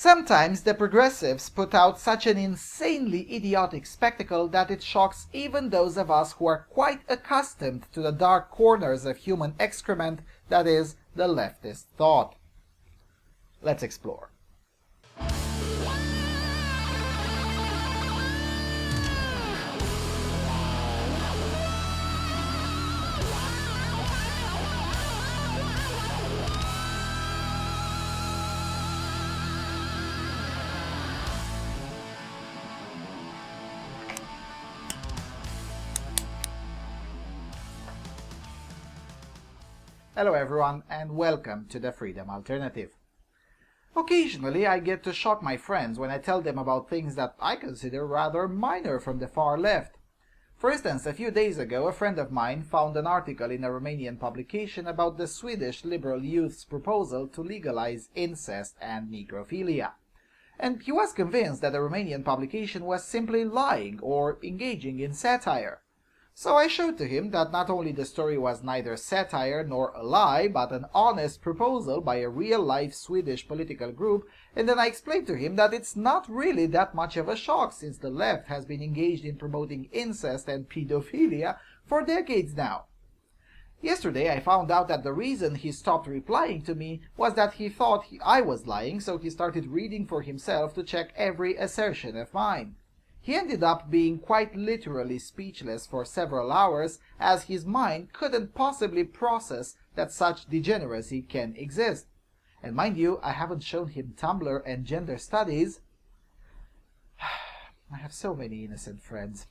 Sometimes the progressives put out such an insanely idiotic spectacle that it shocks even those of us who are quite accustomed to the dark corners of human excrement that is the leftist thought. Let's explore. Hello everyone, and welcome to the Freedom Alternative. Occasionally I get to shock my friends when I tell them about things that I consider rather minor from the far left. For instance, a few days ago a friend of mine found an article in a Romanian publication about the Swedish Liberal Youth's proposal to legalize incest and necrophilia. And he was convinced that the Romanian publication was simply lying or engaging in satire. So I showed to him that not only the story was neither satire nor a lie, but an honest proposal by a real-life Swedish political group, and then I explained to him that it's not really that much of a shock since the left has been engaged in promoting incest and pedophilia for decades now. Yesterday I found out that the reason he stopped replying to me was that he thought I was lying, so he started reading for himself to check every assertion of mine. He ended up being quite literally speechless for several hours, as his mind couldn't possibly process that such degeneracy can exist. And mind you, I haven't shown him Tumblr and gender studies. I have so many innocent friends.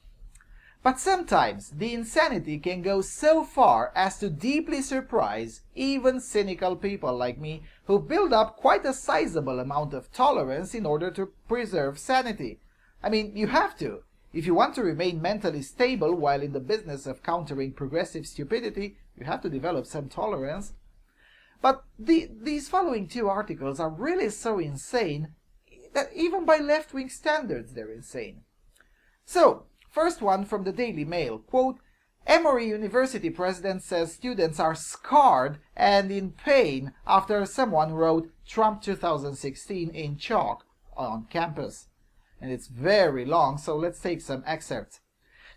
But sometimes the insanity can go so far as to deeply surprise even cynical people like me, who build up quite a sizable amount of tolerance in order to preserve sanity. I mean, you have to. If you want to remain mentally stable while in the business of countering progressive stupidity, you have to develop some tolerance. But these following two articles are really so insane that even by left-wing standards they're insane. So, first one from the Daily Mail, quote, Emory University president says students are scarred and in pain after someone wrote Trump 2016 in chalk on campus. And it's very long, so let's take some excerpts.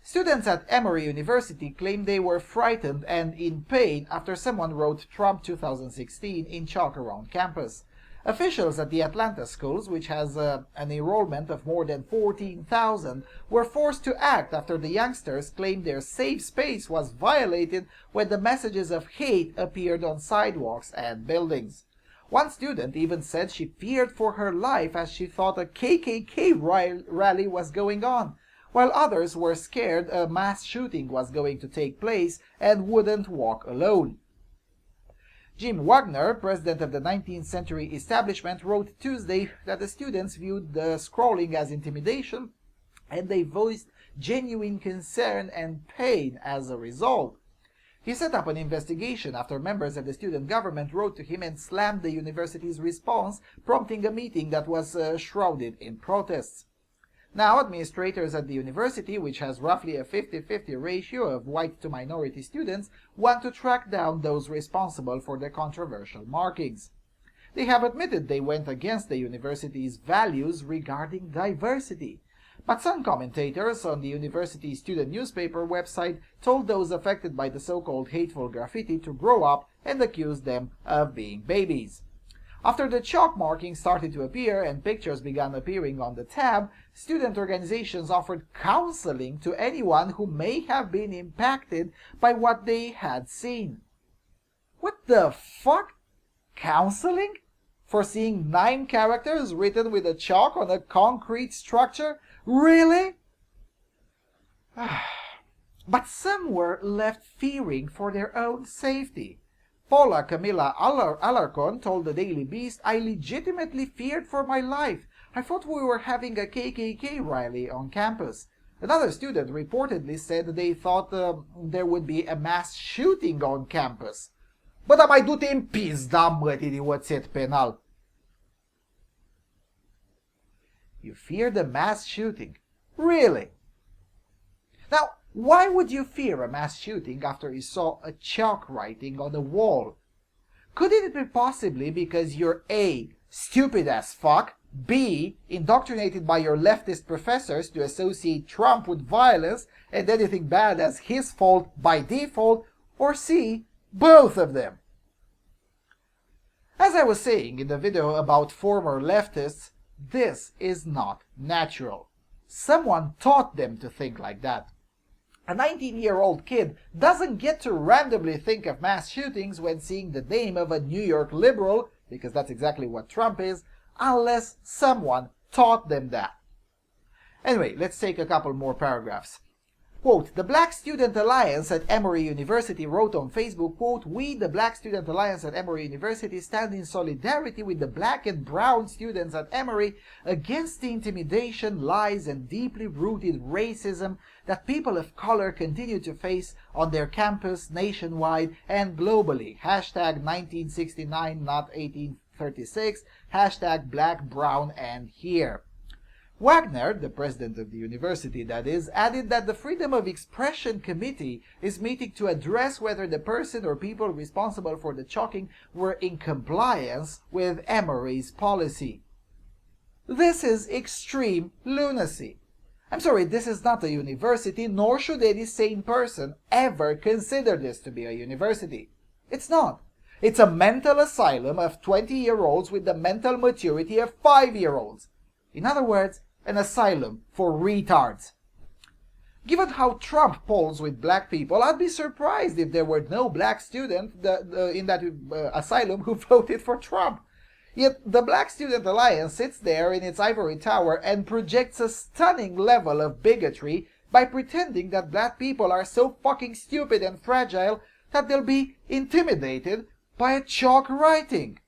Students at Emory University claim they were frightened and in pain after someone wrote Trump 2016 in chalk around campus. Officials at the Atlanta schools, which has an enrollment of more than 14,000, were forced to act after the youngsters claimed their safe space was violated when the messages of hate appeared on sidewalks and buildings. One student even said she feared for her life as she thought a KKK rally was going on, while others were scared a mass shooting was going to take place and wouldn't walk alone. Jim Wagner, president of the 19th century establishment, wrote Tuesday that the students viewed the scrolling as intimidation, and they voiced genuine concern and pain as a result. He set up an investigation after members of the student government wrote to him and slammed the university's response, prompting a meeting that was shrouded in protests. Now, administrators at the university, which has roughly a 50-50 ratio of white to minority students, want to track down those responsible for the controversial markings. They have admitted they went against the university's values regarding diversity. But some commentators on the university student newspaper website told those affected by the so-called hateful graffiti to grow up and accused them of being babies. After the chalk markings started to appear and pictures began appearing on the tab, student organizations offered counseling to anyone who may have been impacted by what they had seen. What the fuck? Counseling? For seeing 9 characters written with a chalk on a concrete structure? Really? But some were left fearing for their own safety. Paula Camilla Alarcon told the Daily Beast, I legitimately feared for my life. I thought we were having a KKK rally on campus. Another student reportedly said they thought there would be a mass shooting on campus. Bă, dar mai du-te în pizda, mătii, oțet penal. You feared a mass shooting? Really? Now, why would you fear a mass shooting after you saw a chalk writing on the wall? Could it be possibly because you're A, stupid as fuck, B, indoctrinated by your leftist professors to associate Trump with violence and anything bad as his fault by default, or C, both of them. As I was saying in the video about former leftists, this is not natural. Someone taught them to think like that. A 19-year-old kid doesn't get to randomly think of mass shootings when seeing the name of a New York liberal, because that's exactly what Trump is, unless someone taught them that. Anyway, let's take a couple more paragraphs. Quote, the Black Student Alliance at Emory University wrote on Facebook, quote, we, the Black Student Alliance at Emory University, stand in solidarity with the black and brown students at Emory against the intimidation, lies, and deeply rooted racism that people of color continue to face on their campus, nationwide, and globally. Hashtag 1969, not 1836. Hashtag black, brown, and here. Wagner, the president of the university that is, added that the Freedom of Expression Committee is meeting to address whether the person or people responsible for the choking were in compliance with Emory's policy. This is extreme lunacy. I'm sorry, this is not a university, nor should any sane person ever consider this to be a university. It's not. It's a mental asylum of 20-year-olds with the mental maturity of 5-year-olds. In other words, an asylum for retards. Given how Trump polls with black people, I'd be surprised if there were no black students in that asylum who voted for Trump. Yet the Black Student Alliance sits there in its ivory tower and projects a stunning level of bigotry by pretending that black people are so fucking stupid and fragile that they'll be intimidated by a chalk writing.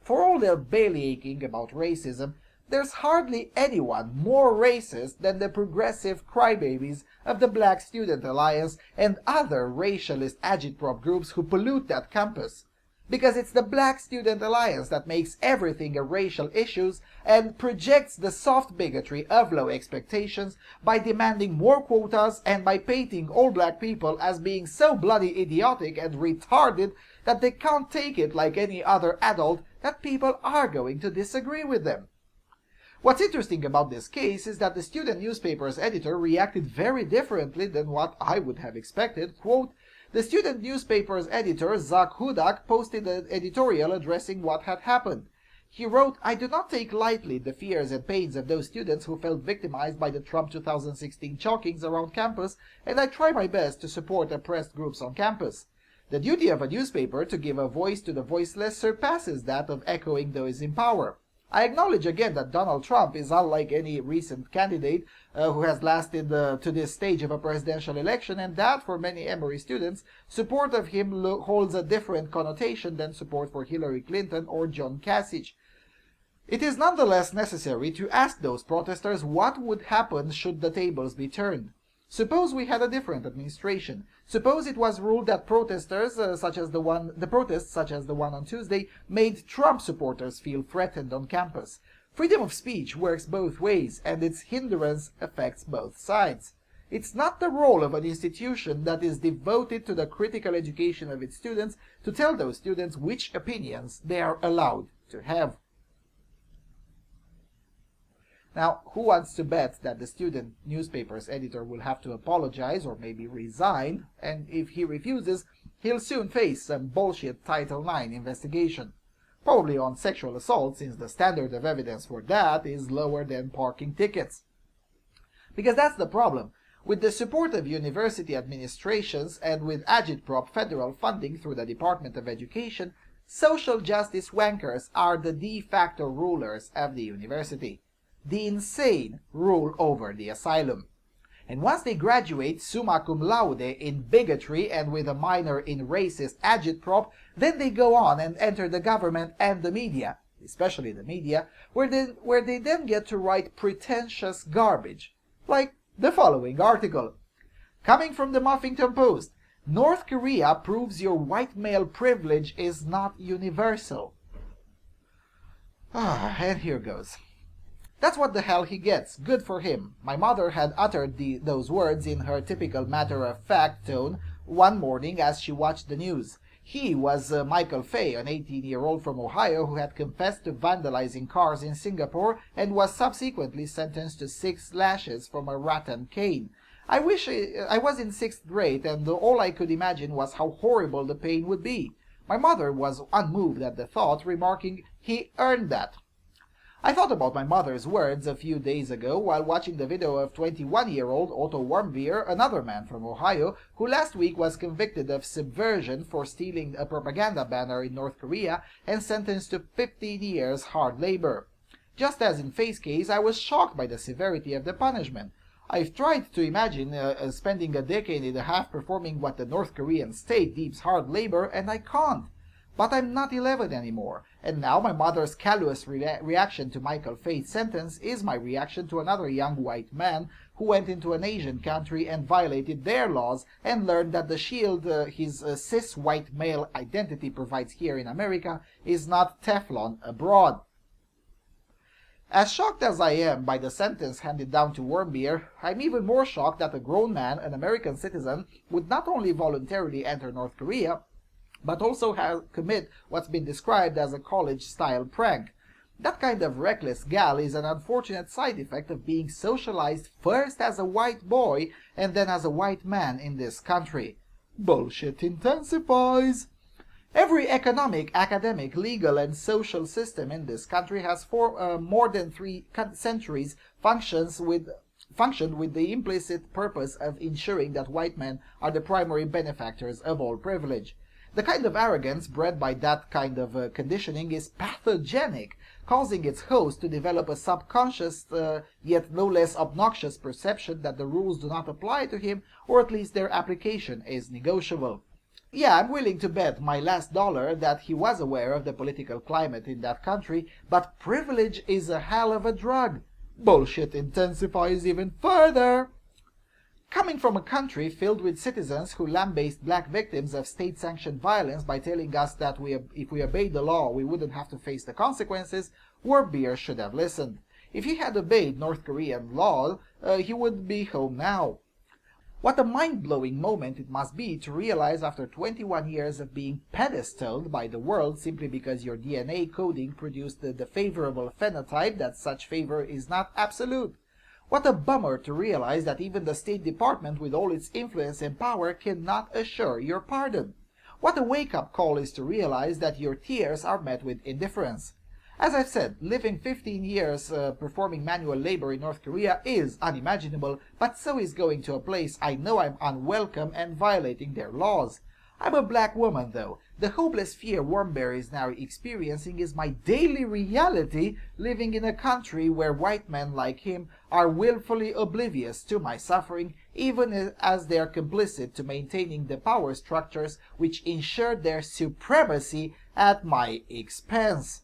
For all their bellyaching about racism, there's hardly anyone more racist than the progressive crybabies of the Black Student Alliance and other racialist agitprop groups who pollute that campus. Because it's the Black Student Alliance that makes everything a racial issue and projects the soft bigotry of low expectations by demanding more quotas and by painting all black people as being so bloody idiotic and retarded that they can't take it like any other adult that people are going to disagree with them. What's interesting about this case is that the student newspaper's editor reacted very differently than what I would have expected. Quote, the student newspaper's editor, Zach Hudak, posted an editorial addressing what had happened. He wrote, I do not take lightly the fears and pains of those students who felt victimized by the Trump 2016 chokings around campus, and I try my best to support oppressed groups on campus. The duty of a newspaper to give a voice to the voiceless surpasses that of echoing those in power. I acknowledge again that Donald Trump is unlike any recent candidate who has lasted to this stage of a presidential election, and that for many Emory students, support of him holds a different connotation than support for Hillary Clinton or John Kasich. It is nonetheless necessary to ask those protesters what would happen should the tables be turned. Suppose we had a different administration. Suppose it was ruled that protests such as the one on Tuesday made Trump supporters feel threatened on campus. Freedom of speech works both ways, and its hindrance affects both sides. It's not the role of an institution that is devoted to the critical education of its students to tell those students which opinions they are allowed to have. Now, who wants to bet that the student newspaper's editor will have to apologize or maybe resign, and if he refuses, he'll soon face some bullshit Title IX investigation. Probably on sexual assault, since the standard of evidence for that is lower than parking tickets. Because that's the problem. With the support of university administrations and with agitprop federal funding through the Department of Education, social justice wankers are the de facto rulers of the university. The insane rule over the asylum. And once they graduate summa cum laude in bigotry and with a minor in racist agitprop, then they go on and enter the government and the media, especially the media, where they then get to write pretentious garbage, like the following article. Coming from the Huffington Post, North Korea proves your white male privilege is not universal. And here goes. That's what the hell he gets. Good for him. My mother had uttered those words in her typical matter-of-fact tone one morning as she watched the news. He was Michael Fay, an 18-year-old from Ohio who had confessed to vandalizing cars in Singapore and was subsequently sentenced to 6 lashes from a rattan cane. I wish I was in 6th grade, and all I could imagine was how horrible the pain would be. My mother was unmoved at the thought, remarking, "He earned that." I thought about my mother's words a few days ago while watching the video of 21-year-old Otto Warmbier, another man from Ohio, who last week was convicted of subversion for stealing a propaganda banner in North Korea and sentenced to 15 years hard labor. Just as in Faye's case, I was shocked by the severity of the punishment. I've tried to imagine spending a decade and a half performing what the North Korean state deems hard labor, and I can't. But I'm not 11 anymore, and now my mother's callous reaction to Michael Fay's sentence is my reaction to another young white man who went into an Asian country and violated their laws and learned that the shield his cis white male identity provides here in America is not Teflon abroad. As shocked as I am by the sentence handed down to Warmbier, I'm even more shocked that a grown man, an American citizen, would not only voluntarily enter North Korea, but also commit what's been described as a college-style prank. That kind of reckless gal is an unfortunate side effect of being socialized first as a white boy and then as a white man in this country. Bullshit intensifies. Every economic, academic, legal, and social system in this country has for more than 3 centuries functioned with the implicit purpose of ensuring that white men are the primary benefactors of all privilege. The kind of arrogance bred by that kind of conditioning is pathogenic, causing its host to develop a subconscious yet no less obnoxious perception that the rules do not apply to him, or at least their application is negotiable. Yeah, I'm willing to bet my last dollar that he was aware of the political climate in that country, but privilege is a hell of a drug. Bullshit intensifies even further. Coming from a country filled with citizens who lambasted black victims of state-sanctioned violence by telling us that if we obeyed the law we wouldn't have to face the consequences, Warmbier should have listened. If he had obeyed North Korean law, he would be home now. What a mind-blowing moment it must be to realize after 21 years of being pedestaled by the world simply because your DNA coding produced the favorable phenotype that such favor is not absolute. What a bummer to realize that even the State Department with all its influence and power cannot assure your pardon. What a wake-up call is to realize that your tears are met with indifference. As I've said, living 15 years performing manual labor in North Korea is unimaginable, but so is going to a place I know I'm unwelcome and violating their laws. I'm a black woman, though. The hopeless fear Warmbier is now experiencing is my daily reality living in a country where white men like him are willfully oblivious to my suffering, even as they are complicit to maintaining the power structures which ensure their supremacy at my expense.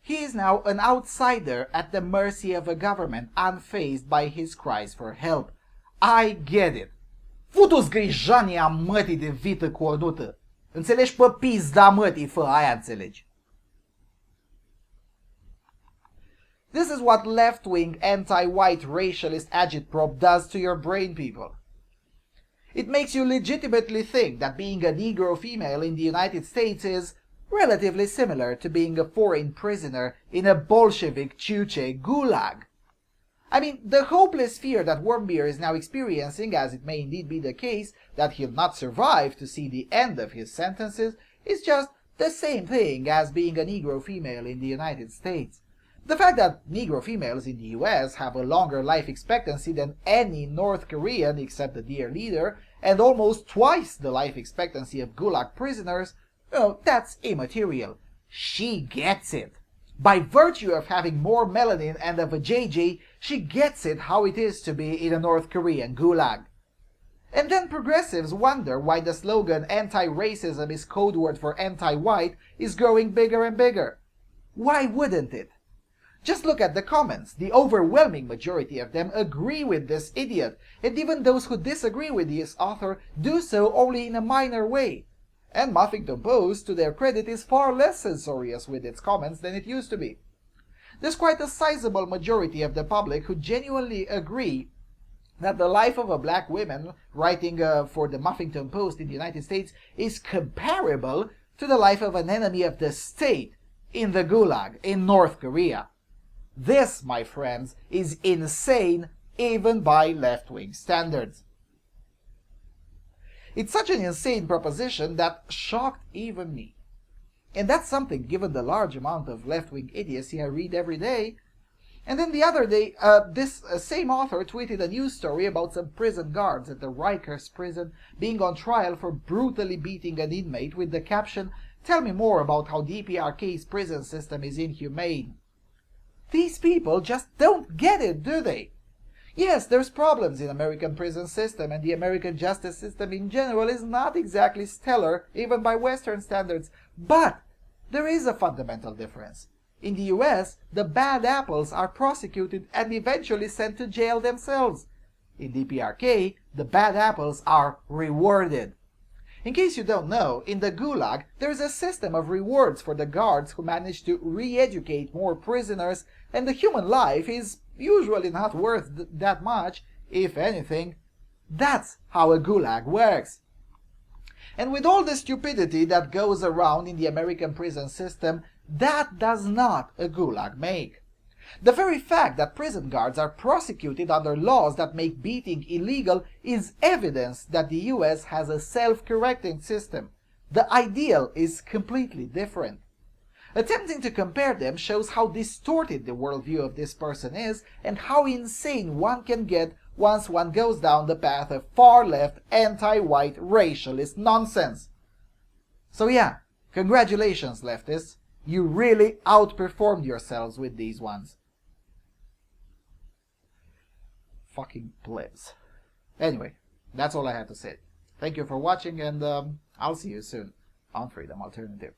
He is now an outsider at the mercy of a government unfazed by his cries for help. I get it. Futu-ți grijania mătii de vită cornută. Înțelegi pe pizda mătii, fă aia înțelegi. This is what left-wing anti-white racialist agitprop does to your brain, people. It makes you legitimately think that being a Negro female in the United States is relatively similar to being a foreign prisoner in a Bolshevik Chuche gulag. I mean, the hopeless fear that Warmbier is now experiencing, as it may indeed be the case that he'll not survive to see the end of his sentences, is just the same thing as being a Negro female in the United States. The fact that Negro females in the US have a longer life expectancy than any North Korean except the dear leader, and almost twice the life expectancy of Gulag prisoners, that's immaterial. She gets it. By virtue of having more melanin and of a JJ, she gets it how it is to be in a North Korean gulag. And then progressives wonder why the slogan anti-racism is code word for anti-white is growing bigger and bigger. Why wouldn't it? Just look at the comments. The overwhelming majority of them agree with this idiot, and even those who disagree with this author do so only in a minor way. And Huffington Post, to their credit, is far less censorious with its comments than it used to be. There's quite a sizable majority of the public who genuinely agree that the life of a black woman writing for the Huffington Post in the United States is comparable to the life of an enemy of the state in the Gulag in North Korea. This, my friends, is insane even by left-wing standards. It's such an insane proposition that shocked even me. And that's something given the large amount of left-wing idiocy I read every day. And then the other day, this same author tweeted a news story about some prison guards at the Rikers prison being on trial for brutally beating an inmate with the caption, "Tell me more about how DPRK's prison system is inhumane." These people just don't get it, do they? Yes, there's problems in American prison system, and the American justice system in general is not exactly stellar, even by Western standards, but there is a fundamental difference. In the US, the bad apples are prosecuted and eventually sent to jail themselves. In DPRK, the bad apples are rewarded. In case you don't know, in the Gulag, there's a system of rewards for the guards who manage to re-educate more prisoners, and the human life is usually not worth that much, if anything. That's how a Gulag works. And with all the stupidity that goes around in the American prison system, that does not a Gulag make. The very fact that prison guards are prosecuted under laws that make beating illegal is evidence that the US has a self-correcting system. The ideal is completely different. Attempting to compare them shows how distorted the worldview of this person is and how insane one can get once one goes down the path of far-left, anti-white, racialist nonsense. So yeah, congratulations, leftists. You really outperformed yourselves with these ones. Fucking plebs. Anyway, that's all I had to say. Thank you for watching, and I'll see you soon on Freedom Alternative.